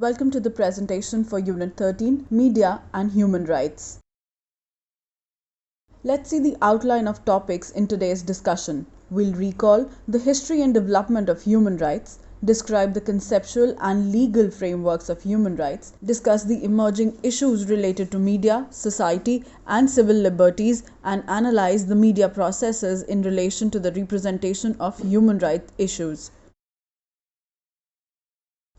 Welcome to the presentation for Unit 13, Media and Human Rights. Let's see the outline of topics in today's discussion. We'll recall the history and development of human rights, describe the conceptual and legal frameworks of human rights, discuss the emerging issues related to media, society, and civil liberties, and analyze the media processes in relation to the representation of human rights issues.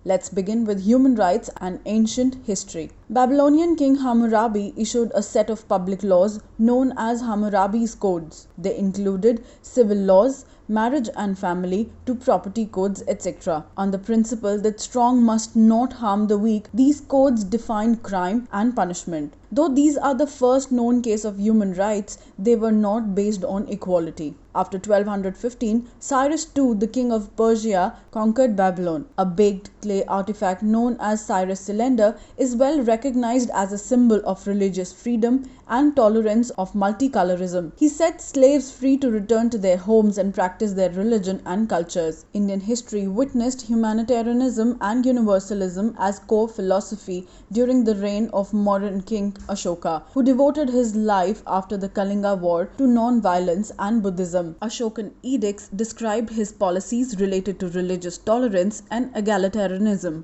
Let's begin with human rights and ancient history. Babylonian king Hammurabi issued a set of public laws known as Hammurabi's codes. They included civil laws, marriage and family, to property codes, etc. On the principle that strong must not harm the weak, these codes defined crime and punishment. Though these are the first known case of human rights, they were not based on equality. After 1215, Cyrus II, the king of Persia, conquered Babylon. A baked clay artifact known as Cyrus cylinder is well recognized as a symbol of religious freedom and tolerance of multicolorism. He set slaves free to return to their homes and practice their religion and cultures. Indian history witnessed humanitarianism and universalism as core philosophy during the reign of modern King Ashoka, who devoted his life after the Kalinga War to non-violence and Buddhism. Ashokan edicts described his policies related to religious tolerance and egalitarianism.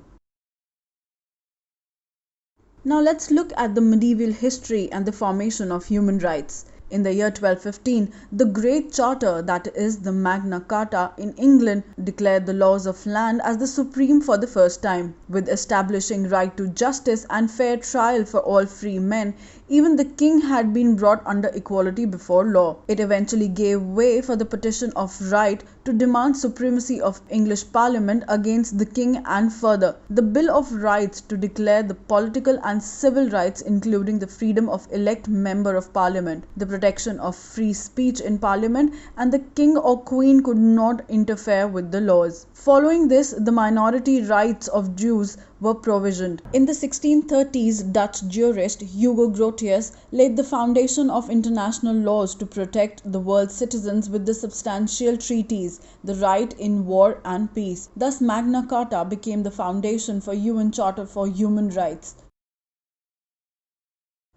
Now let's look at the medieval history and the formation of human rights. In the year 1215, the Great Charter, that is the Magna Carta in England, declared the laws of land as the supreme for the first time. With establishing right to justice and fair trial for all free men, even the king had been brought under equality before law. It eventually gave way for the petition of right to demand supremacy of English Parliament against the king, and further, the Bill of Rights to declare the political and civil rights, including the freedom of elect member of Parliament, the protection of free speech in Parliament, and the king or queen could not interfere with the laws. Following this, the minority rights of Jews were provisioned. In the 1630s, Dutch jurist Hugo Grotius laid the foundation of international laws to protect the world's citizens with the substantial treaties, the right in war and peace. Thus, Magna Carta became the foundation for UN Charter for Human Rights.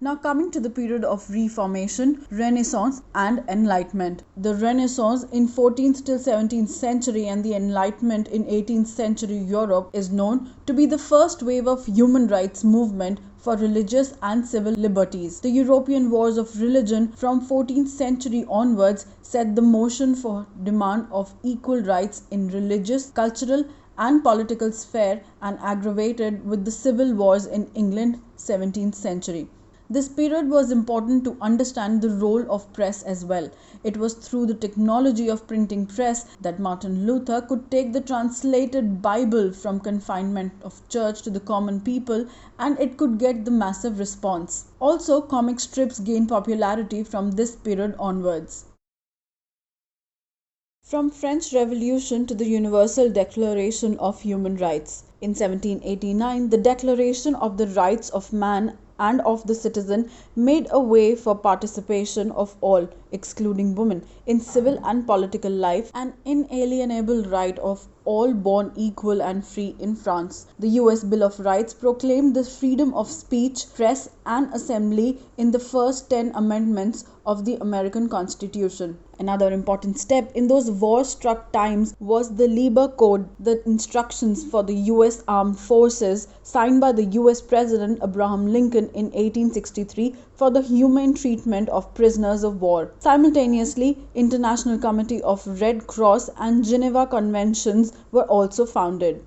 Now coming to the period of Reformation, Renaissance and Enlightenment. The Renaissance in 14th till 17th century and the Enlightenment in 18th century Europe is known to be the first wave of human rights movement for religious and civil liberties. The European wars of religion from 14th century onwards set the motion for demand of equal rights in religious, cultural and political sphere, and aggravated with the civil wars in England 17th century. This period was important to understand the role of press as well. It was through the technology of printing press that Martin Luther could take the translated Bible from confinement of church to the common people, and it could get the massive response. Also, comic strips gained popularity from this period onwards. From French Revolution to the Universal Declaration of Human Rights. In 1789, the Declaration of the Rights of Man and of the Citizen made a way for participation of all, excluding women, in civil and political life, an inalienable right of all born equal and free in France. The US Bill of Rights proclaimed the freedom of speech, press and assembly in the first 10 amendments of the American Constitution. Another important step in those war-struck times was the Lieber Code, the instructions for the US Armed Forces signed by the US President Abraham Lincoln in 1863 for the humane treatment of prisoners of war. Simultaneously, International Committee of Red Cross and Geneva Conventions were also founded.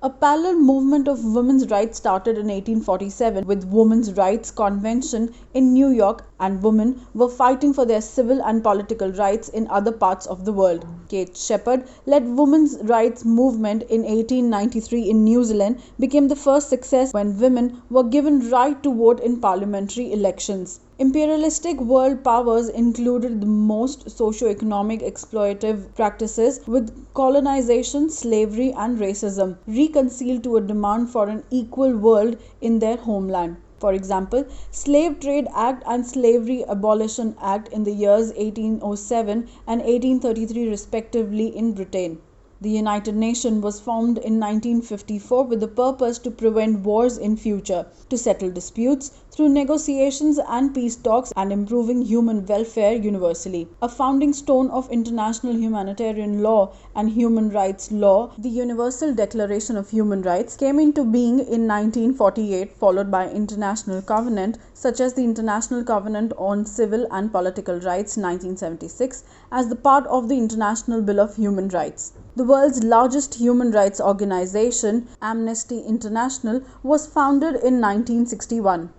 A parallel movement of women's rights started in 1847 with Women's Rights Convention in New York, and women were fighting for their civil and political rights in other parts of the world. Kate Sheppard led women's rights movement in 1893 in New Zealand, became the first success when women were given right to vote in parliamentary elections. Imperialistic world powers included the most socio-economic exploitative practices with colonization, slavery and racism, reconciled to a demand for an equal world in their homeland. For example, Slave Trade Act and Slavery Abolition Act in the years 1807 and 1833 respectively in Britain. The United Nations was formed in 1954 with the purpose to prevent wars in future, to settle disputes through negotiations and peace talks, and improving human welfare universally. A founding stone of international humanitarian law and human rights law, the Universal Declaration of Human Rights came into being in 1948, followed by international covenant such as the International Covenant on Civil and Political Rights 1976 as the part of the International Bill of Human Rights. The world's largest human rights organization, Amnesty International, was founded in 1961.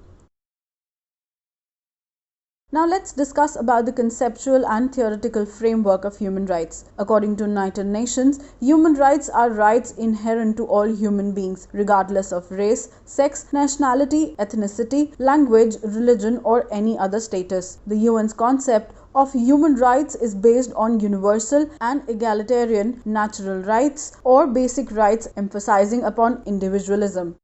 Now let's discuss about the conceptual and theoretical framework of human rights. According to United Nations, human rights are rights inherent to all human beings, regardless of race, sex, nationality, ethnicity, language, religion, or any other status. The UN's concept of human rights is based on universal and egalitarian natural rights or basic rights, emphasizing upon individualism.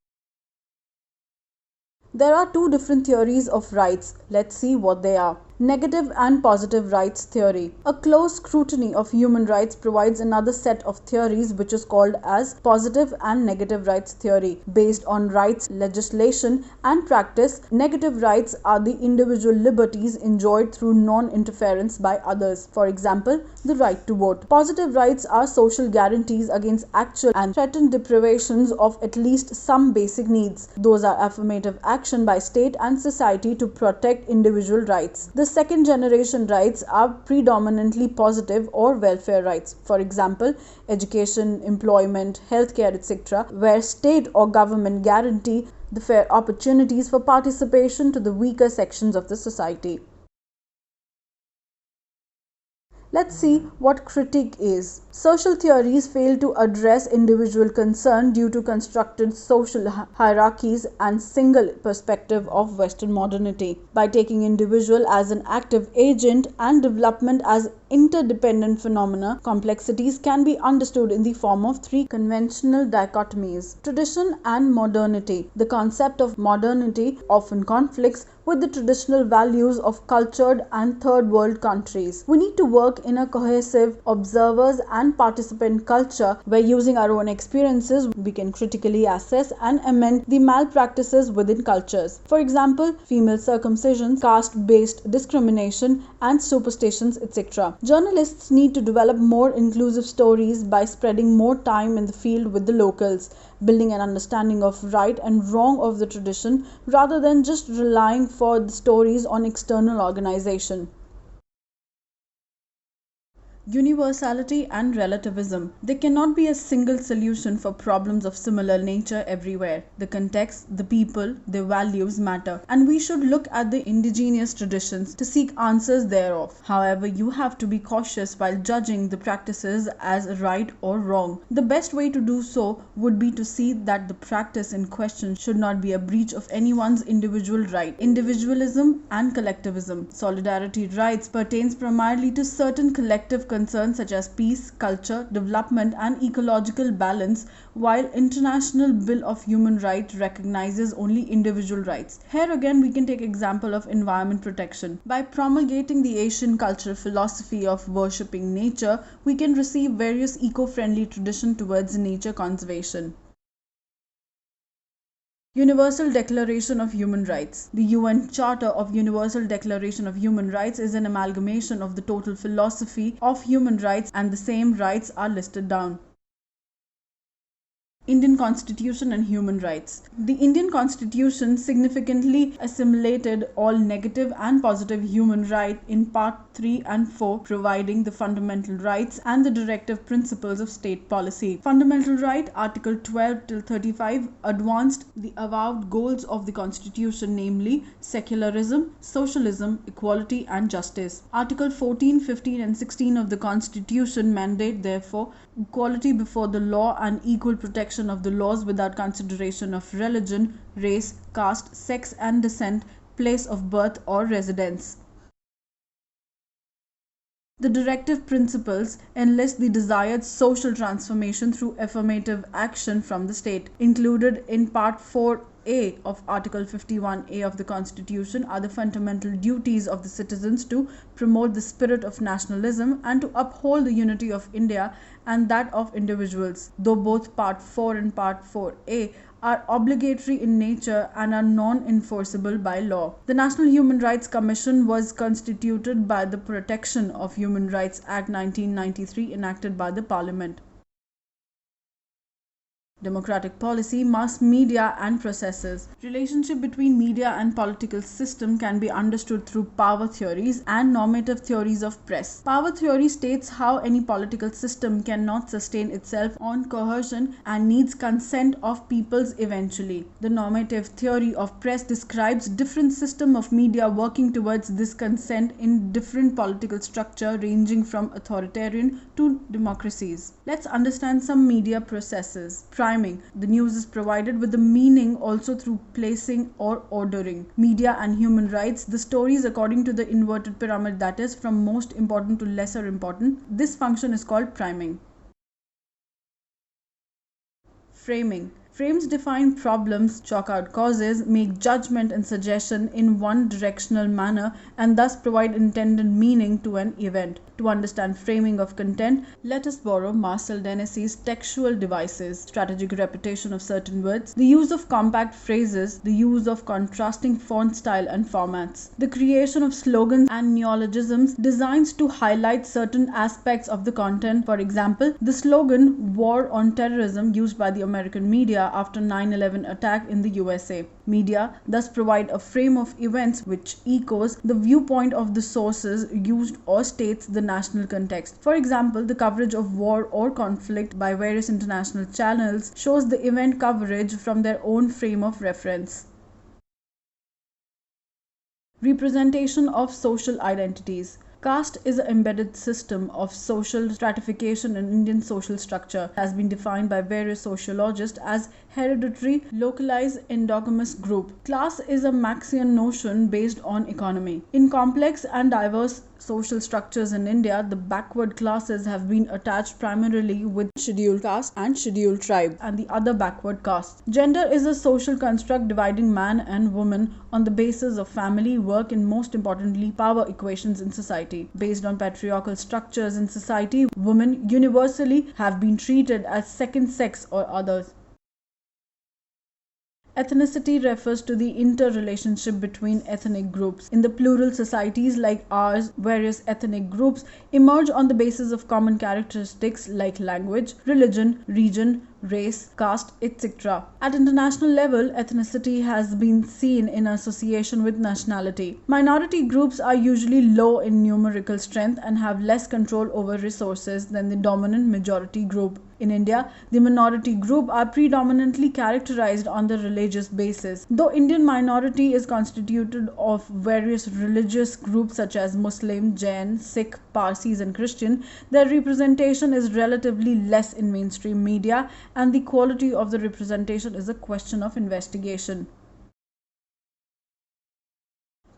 There are two different theories of rights. Let's see what they are. Negative and positive rights theory. A close scrutiny of human rights provides another set of theories which is called as positive and negative rights theory. Based on rights, legislation and practice, negative rights are the individual liberties enjoyed through non-interference by others. For example, the right to vote. Positive rights are social guarantees against actual and threatened deprivations of at least some basic needs. Those are affirmative action by state and society to protect individual rights. The second generation rights are predominantly positive or welfare rights. For example, education, employment, healthcare, etc., where state or government guarantee the fair opportunities for participation to the weaker sections of the society. Let's see what critique is. Social theories fail to address individual concern due to constructed social hierarchies and single perspective of Western modernity. By taking individual as an active agent and development as interdependent phenomena, complexities can be understood in the form of three conventional dichotomies: tradition and modernity. The concept of modernity often conflicts with the traditional values of cultured and third world countries. We need to work in a cohesive observers and participant culture where, using our own experiences, we can critically assess and amend the malpractices within cultures. For example, female circumcision, caste-based discrimination and superstitions, etc. Journalists need to develop more inclusive stories by spending more time in the field with the locals, building an understanding of right and wrong of the tradition rather than just relying for the stories on external organization. Universality and relativism. There cannot be a single solution for problems of similar nature everywhere. The context, the people, their values matter, and we should look at the indigenous traditions to seek answers thereof. However, you have to be cautious while judging the practices as right or wrong. The best way to do so would be to see that the practice in question should not be a breach of anyone's individual right. Individualism and collectivism. Solidarity rights pertains primarily to certain collective concerns such as peace, culture, development and ecological balance, while International Bill of Human Rights recognizes only individual rights. Here again we can take example of environment protection. By promulgating the Asian cultural philosophy of worshipping nature, we can receive various eco-friendly traditions towards nature conservation. Universal Declaration of Human Rights. The UN Charter of Universal Declaration of Human Rights is an amalgamation of the total philosophy of human rights, and the same rights are listed down. Indian Constitution and Human Rights. The Indian Constitution significantly assimilated all negative and positive human rights in Part 3 and 4, providing the fundamental rights and the directive principles of state policy. Fundamental right, Article 12 till 35, advanced the avowed goals of the Constitution, namely secularism, socialism, equality and justice. Article 14, 15 and 16 of the Constitution mandate, therefore, equality before the law and equal protection of the laws without consideration of religion, race, caste, sex and descent, place of birth or residence. The directive principles enlist the desired social transformation through affirmative action from the state. Included in Part 4 A of Article 51A of the Constitution are the fundamental duties of the citizens to promote the spirit of nationalism and to uphold the unity of India and that of individuals, though both Part 4 and Part 4A are obligatory in nature and are non-enforceable by law. The National Human Rights Commission was constituted by the Protection of Human Rights Act 1993 enacted by the Parliament. Democratic policy, mass media and processes. Relationship between media and political system can be understood through power theories and normative theories of press. Power theory states how any political system cannot sustain itself on coercion and needs consent of peoples eventually. The normative theory of press describes different system of media working towards this consent in different political structure ranging from authoritarian to democracies. Let's understand some media processes. Priming. The news is provided with the meaning also through placing or ordering. Media and human rights. The stories according to the inverted pyramid, that is from most important to lesser important. This function is called priming. Framing. Frames define problems, chalk out causes, make judgment and suggestion in one directional manner and thus provide intended meaning to an event. To understand framing of content, let us borrow Marcel Denissy's textual devices, strategic repetition of certain words, the use of compact phrases, the use of contrasting font style and formats, the creation of slogans and neologisms designed to highlight certain aspects of the content. For example, the slogan "War on Terrorism" used by the American media after 9/11 attack in the USA. Media thus provide a frame of events which echoes the viewpoint of the sources used or states the national context. For example, the coverage of war or conflict by various international channels shows the event coverage from their own frame of reference. Representation of social identities. Caste is an embedded system of social stratification in Indian social structure. It has been defined by various sociologists as hereditary, localized, endogamous group. Class is a Marxian notion based on economy. In complex and diverse social structures in India, the backward classes have been attached primarily with scheduled caste and scheduled tribe and the other backward castes. Gender is a social construct dividing man and woman on the basis of family, work, and most importantly, power equations in society. Based on patriarchal structures in society, women universally have been treated as second sex or others. Ethnicity refers to the interrelationship between ethnic groups. In the plural societies like ours, various ethnic groups emerge on the basis of common characteristics like language, religion, region, race, caste, etc. At international level, ethnicity has been seen in association with nationality. Minority groups are usually low in numerical strength and have less control over resources than the dominant majority group. In India, the minority group are predominantly characterized on the religious basis. Though Indian minority is constituted of various religious groups such as Muslim, Jain, Sikh, Parsis and Christian, their representation is relatively less in mainstream media and the quality of the representation is a question of investigation.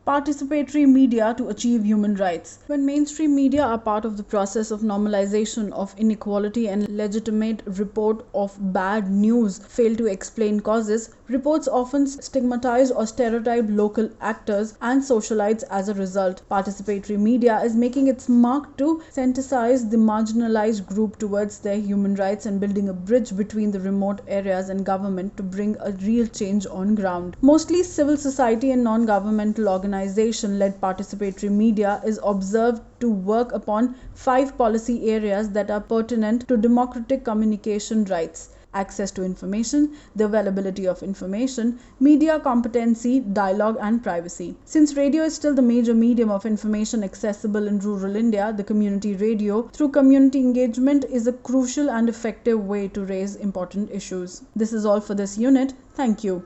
Participatory media to achieve human rights. When mainstream media are part of the process of normalization of inequality and legitimate report of bad news fail to explain causes, reports often stigmatize or stereotype local actors and socialites as a result. Participatory media is making its mark to sensitize the marginalized group towards their human rights and building a bridge between the remote areas and government to bring a real change on ground. Mostly civil society and non-governmental organization-led participatory media is observed to work upon 5 policy areas that are pertinent to democratic communication rights: access to information, the availability of information, media competency, dialogue and privacy. Since radio is still the major medium of information accessible in rural India, the community radio through community engagement is a crucial and effective way to raise important issues. This is all for this unit. Thank you.